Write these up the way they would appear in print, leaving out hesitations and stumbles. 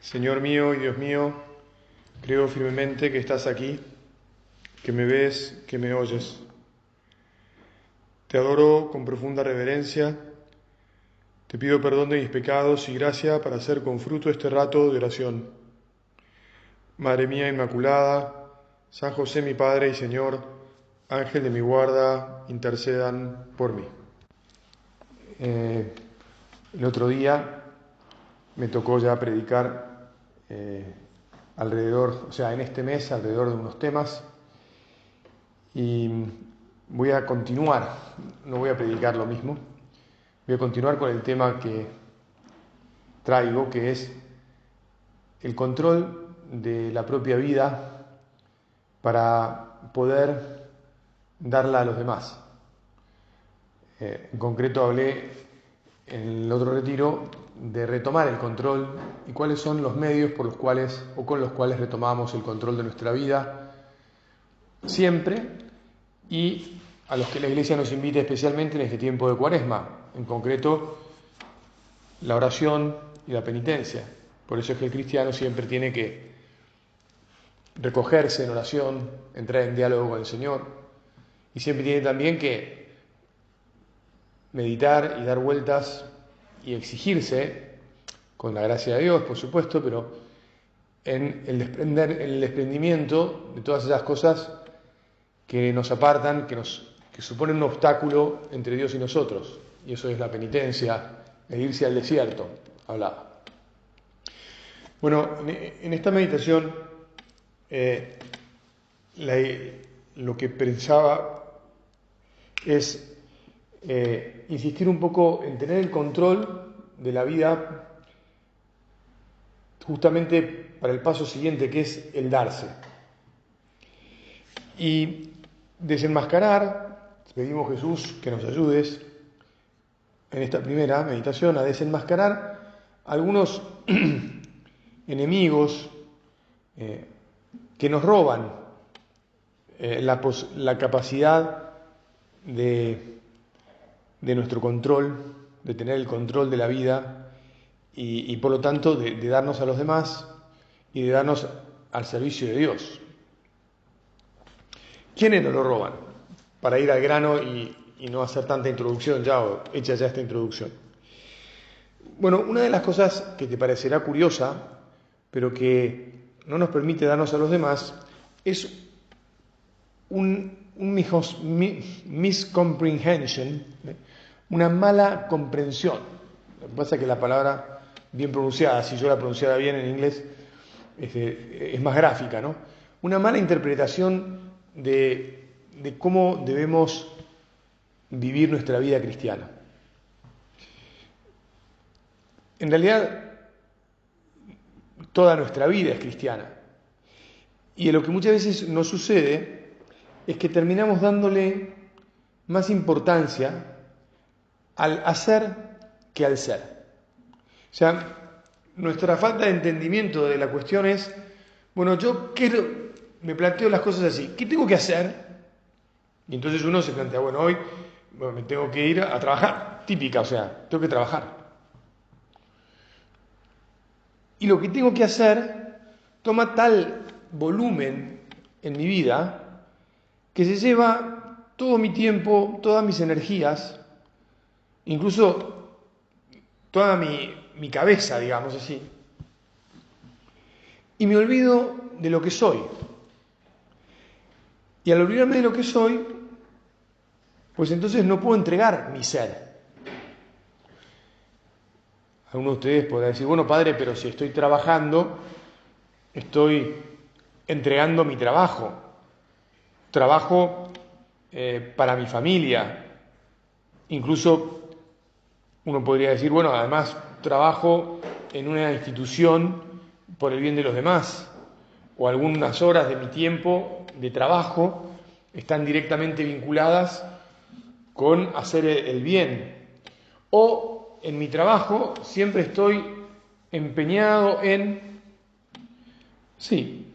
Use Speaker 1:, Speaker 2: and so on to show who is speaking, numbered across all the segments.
Speaker 1: Señor mío y Dios mío, creo firmemente que estás aquí, que me ves, que me oyes. Te adoro con profunda reverencia, te pido perdón de mis pecados y gracia para hacer con fruto este rato de oración. Madre mía Inmaculada, San José mi Padre y Señor, Ángel de mi guarda, intercedan por mí. El otro día me tocó ya predicar en este mes, alrededor de unos temas, y voy a continuar, no voy a predicar lo mismo, voy a continuar con el tema que traigo, que es el control de la propia vida para poder darla a los demás. En concreto hablé en el otro retiro de retomar el control y cuáles son los medios por los cuales o con los cuales retomamos el control de nuestra vida siempre, y a los que la Iglesia nos invita especialmente en este tiempo de Cuaresma, en concreto la oración y la penitencia. Por eso es que el cristiano siempre tiene que recogerse en oración, entrar en diálogo con el Señor, y siempre tiene también que meditar y dar vueltas y exigirse, con la gracia de Dios, por supuesto, pero en el desprendimiento de todas esas cosas que nos apartan, que suponen un obstáculo entre Dios y nosotros. Y eso es la penitencia, el irse al desierto, hablaba. Bueno, en esta meditación lo que pensaba es insistir un poco en tener el control de la vida justamente para el paso siguiente, que es el darse. Y desenmascarar, pedimos Jesús que nos ayudes en esta primera meditación a desenmascarar algunos enemigos que nos roban la capacidad de nuestro control, de tener el control de la vida y por lo tanto de darnos a los demás y de darnos al servicio de Dios. ¿Quiénes nos lo roban? Para ir al grano y no hacer tanta introducción hecha ya esta introducción. Bueno, una de las cosas que te parecerá curiosa, pero que no nos permite darnos a los demás, es un miscomprehension, una mala comprensión. Lo que pasa es que la palabra bien pronunciada, si yo la pronunciara bien en inglés, es más gráfica, ¿no? Una mala interpretación de cómo debemos vivir nuestra vida cristiana. En realidad, toda nuestra vida es cristiana. Y lo que muchas veces nos sucede es que terminamos dándole más importancia al hacer que al ser. O sea, nuestra falta de entendimiento de la cuestión es, bueno, me planteo las cosas así, ¿qué tengo que hacer? Y entonces uno se plantea, bueno, hoy me tengo que ir a trabajar, típica, o sea, tengo que trabajar. Y lo que tengo que hacer toma tal volumen en mi vida que se lleva todo mi tiempo, todas mis energías, incluso toda mi cabeza, digamos así, y me olvido de lo que soy. Y al olvidarme de lo que soy, pues entonces no puedo entregar mi ser. Alguno de ustedes podrá decir, bueno, padre, pero si estoy trabajando, estoy entregando mi trabajo para mi familia. Incluso uno podría decir, bueno, además trabajo en una institución por el bien de los demás, o algunas horas de mi tiempo de trabajo están directamente vinculadas con hacer el bien. O en mi trabajo siempre estoy empeñado en... Sí,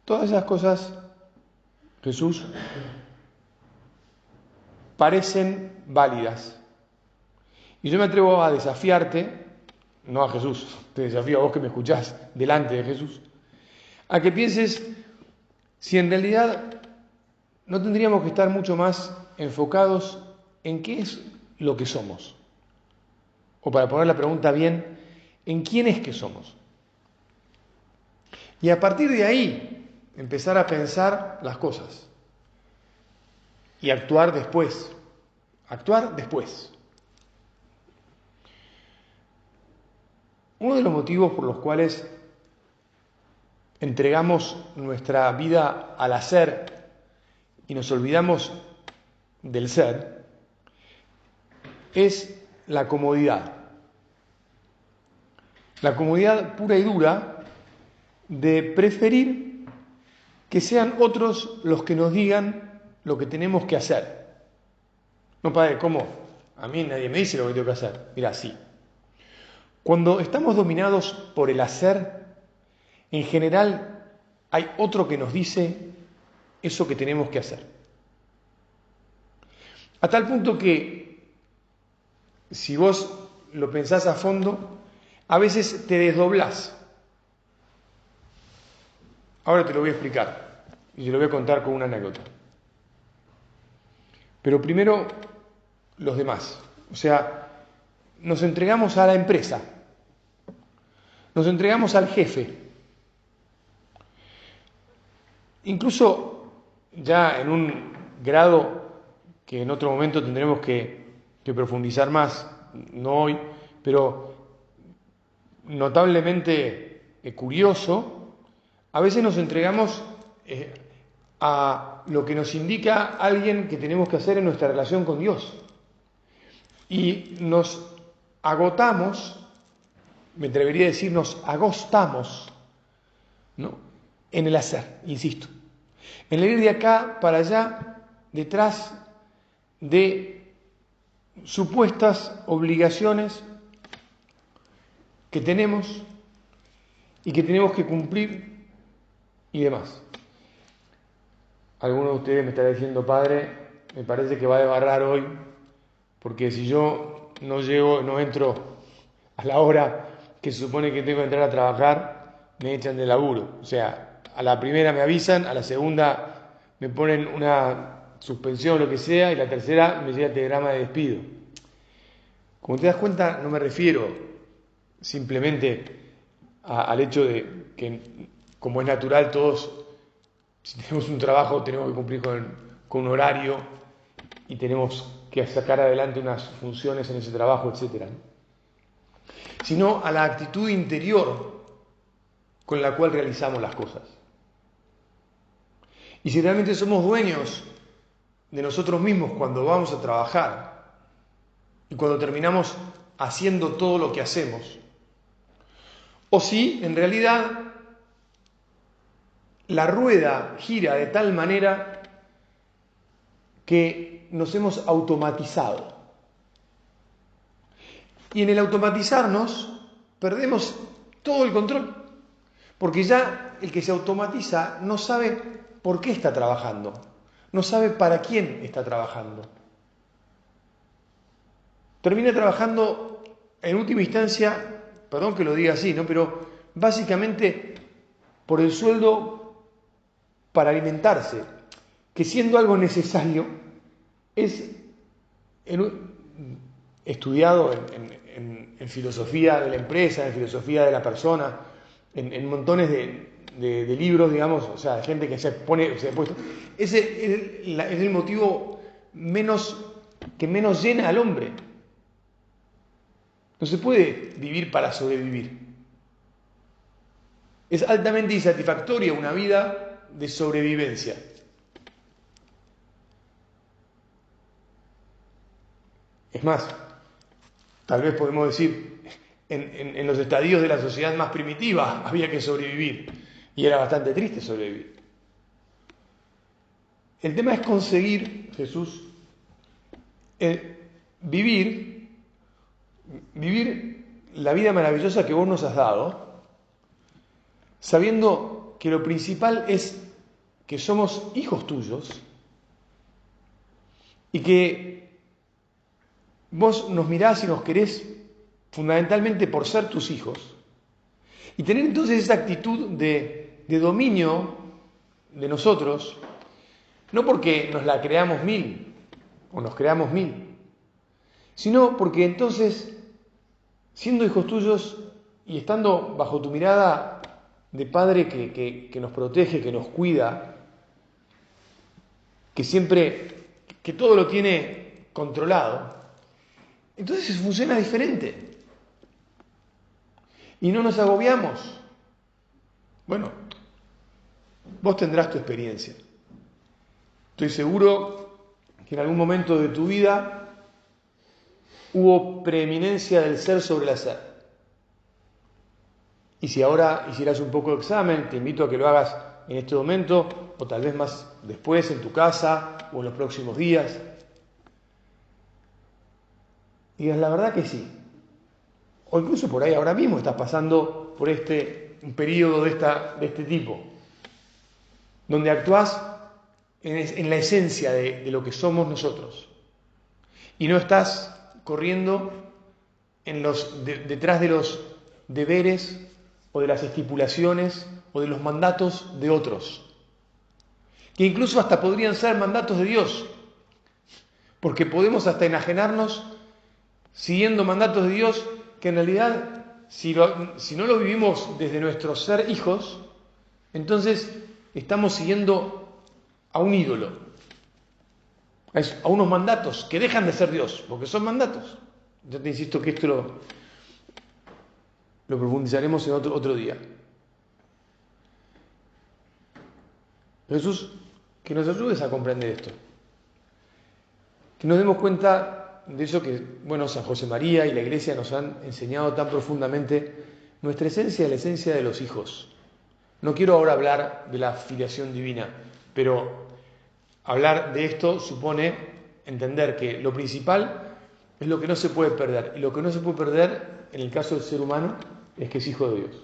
Speaker 1: todas esas cosas, Jesús, parecen válidas. Y yo me atrevo a desafiarte no a Jesús, te desafío a vos que me escuchás delante de Jesús, a que pienses si en realidad no tendríamos que estar mucho más enfocados en qué es lo que somos. O para poner la pregunta bien, ¿en quién es que somos? Y a partir de ahí, empezar a pensar las cosas. Y actuar después. Actuar después. Uno de los motivos por los cuales entregamos nuestra vida al hacer y nos olvidamos del ser es la comodidad. La comodidad pura y dura de preferir que sean otros los que nos digan lo que tenemos que hacer. No, padre, ¿cómo? A mí nadie me dice lo que tengo que hacer. Mira, sí. Cuando estamos dominados por el hacer, en general hay otro que nos dice eso que tenemos que hacer. A tal punto que, si vos lo pensás a fondo, a veces te desdoblás. Ahora te lo voy a explicar y te lo voy a contar con una anécdota. Pero primero, los demás. O sea, nos entregamos a la empresa, nos entregamos al jefe. Incluso ya en un grado que en otro momento tendremos que profundizar más, no hoy, pero notablemente curioso, a veces nos entregamos a lo que nos indica alguien que tenemos que hacer en nuestra relación con Dios. Y nos agotamos, me atrevería a decir, nos agostamos, ¿no?, en el hacer, insisto. En el ir de acá para allá, detrás de supuestas obligaciones que tenemos y que tenemos que cumplir y demás. Alguno de ustedes me estará diciendo, padre, me parece que va a desbarrar hoy, porque si yo no llego, no entro a la hora que se supone que tengo que entrar a trabajar, me echan de laburo. O sea, a la primera me avisan, a la segunda me ponen una suspensión o lo que sea, y la tercera me llega el telegrama de despido. Como te das cuenta, no me refiero simplemente al hecho de que, como es natural, todos, si tenemos un trabajo, tenemos que cumplir con un horario y tenemos que sacar adelante unas funciones en ese trabajo, etc., sino a la actitud interior con la cual realizamos las cosas. Y si realmente somos dueños de nosotros mismos cuando vamos a trabajar y cuando terminamos haciendo todo lo que hacemos, o si en realidad la rueda gira de tal manera que nos hemos automatizado. Y en el automatizarnos perdemos todo el control, porque ya el que se automatiza no sabe por qué está trabajando, no sabe para quién está trabajando. Termina trabajando en última instancia, perdón que lo diga así, ¿no?, pero básicamente por el sueldo para alimentarse, que siendo algo necesario, es estudiado en filosofía de la empresa, en filosofía de la persona, en montones de libros, digamos, o sea, de gente que se ha puesto. Ese es el motivo que menos llena al hombre. No se puede vivir para sobrevivir. Es altamente insatisfactoria una vida de sobrevivencia. Es más, tal vez podemos decir, en los estadios de la sociedad más primitiva había que sobrevivir y era bastante triste sobrevivir. El tema es conseguir, Jesús, vivir la vida maravillosa que vos nos has dado, sabiendo que lo principal es que somos hijos tuyos y que vos nos mirás y nos querés fundamentalmente por ser tus hijos, y tener entonces esa actitud de dominio de nosotros, no porque nos la creamos mil o nos creamos mil, sino porque entonces, siendo hijos tuyos y estando bajo tu mirada de padre que nos protege, que nos cuida, que todo lo tiene controlado, entonces funciona diferente. Y no nos agobiamos. Bueno, vos tendrás tu experiencia. Estoy seguro que en algún momento de tu vida hubo preeminencia del ser sobre el hacer. Y si ahora hicieras un poco de examen, te invito a que lo hagas en este momento, o tal vez más después en tu casa, o en los próximos días. Y digas, la verdad que sí. O incluso por ahí ahora mismo estás pasando por un periodo de este tipo, donde actuás en la esencia de lo que somos nosotros. Y no estás corriendo detrás de los deberes o de las estipulaciones o de los mandatos de otros, que incluso hasta podrían ser mandatos de Dios, porque podemos hasta enajenarnos siguiendo mandatos de Dios que en realidad, si no lo vivimos desde nuestro ser hijos, entonces estamos siguiendo a un ídolo, a unos mandatos que dejan de ser Dios, porque son mandatos. Yo te insisto que esto lo profundizaremos en otro día. Jesús, que nos ayudes a comprender esto, que nos demos cuenta de eso que, San José María y la Iglesia nos han enseñado tan profundamente, nuestra esencia es la esencia de los hijos. No quiero ahora hablar de la filiación divina, pero hablar de esto supone entender que lo principal es lo que no se puede perder, y lo que no se puede perder, en el caso del ser humano, es que es hijo de Dios.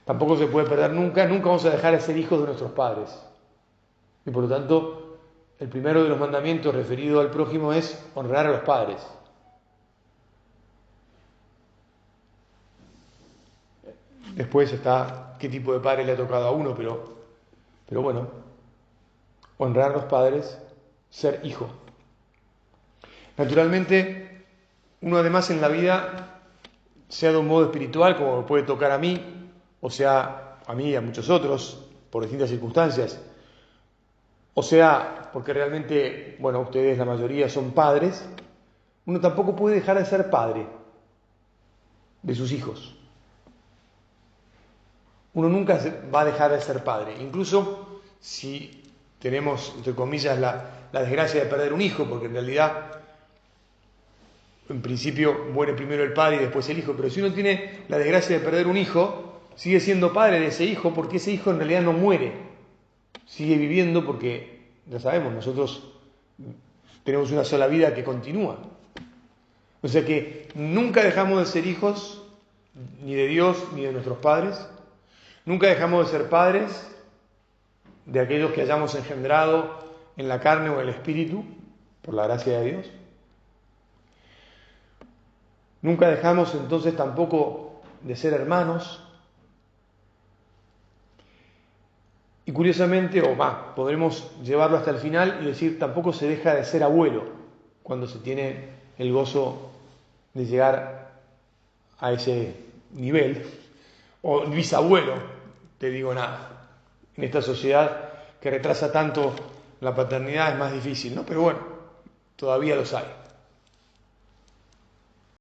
Speaker 1: Tampoco se puede perder nunca vamos a dejar de ser hijos de nuestros padres. Y por lo tanto, el primero de los mandamientos referido al prójimo es honrar a los padres. Después está qué tipo de padre le ha tocado a uno, pero bueno, honrar a los padres, ser hijo. Naturalmente, uno además en la vida, sea de un modo espiritual, como me puede tocar a mí, o sea a mí y a muchos otros, por distintas circunstancias, o sea porque realmente, ustedes la mayoría son padres, uno tampoco puede dejar de ser padre de sus hijos. Uno nunca va a dejar de ser padre, incluso si tenemos, entre comillas, la desgracia de perder un hijo, porque en realidad, en principio, muere primero el padre y después el hijo, pero si uno tiene la desgracia de perder un hijo, sigue siendo padre de ese hijo, porque ese hijo en realidad no muere, sigue viviendo, porque, ya sabemos, nosotros tenemos una sola vida que continúa. O sea que nunca dejamos de ser hijos, ni de Dios, ni de nuestros padres. Nunca dejamos de ser padres de aquellos que hayamos engendrado en la carne o en el espíritu, por la gracia de Dios. Nunca dejamos entonces tampoco de ser hermanos. Y curiosamente, podremos llevarlo hasta el final y decir, tampoco se deja de ser abuelo cuando se tiene el gozo de llegar a ese nivel, o bisabuelo, te digo nada. En esta sociedad que retrasa tanto la paternidad es más difícil, ¿no? Pero todavía los hay.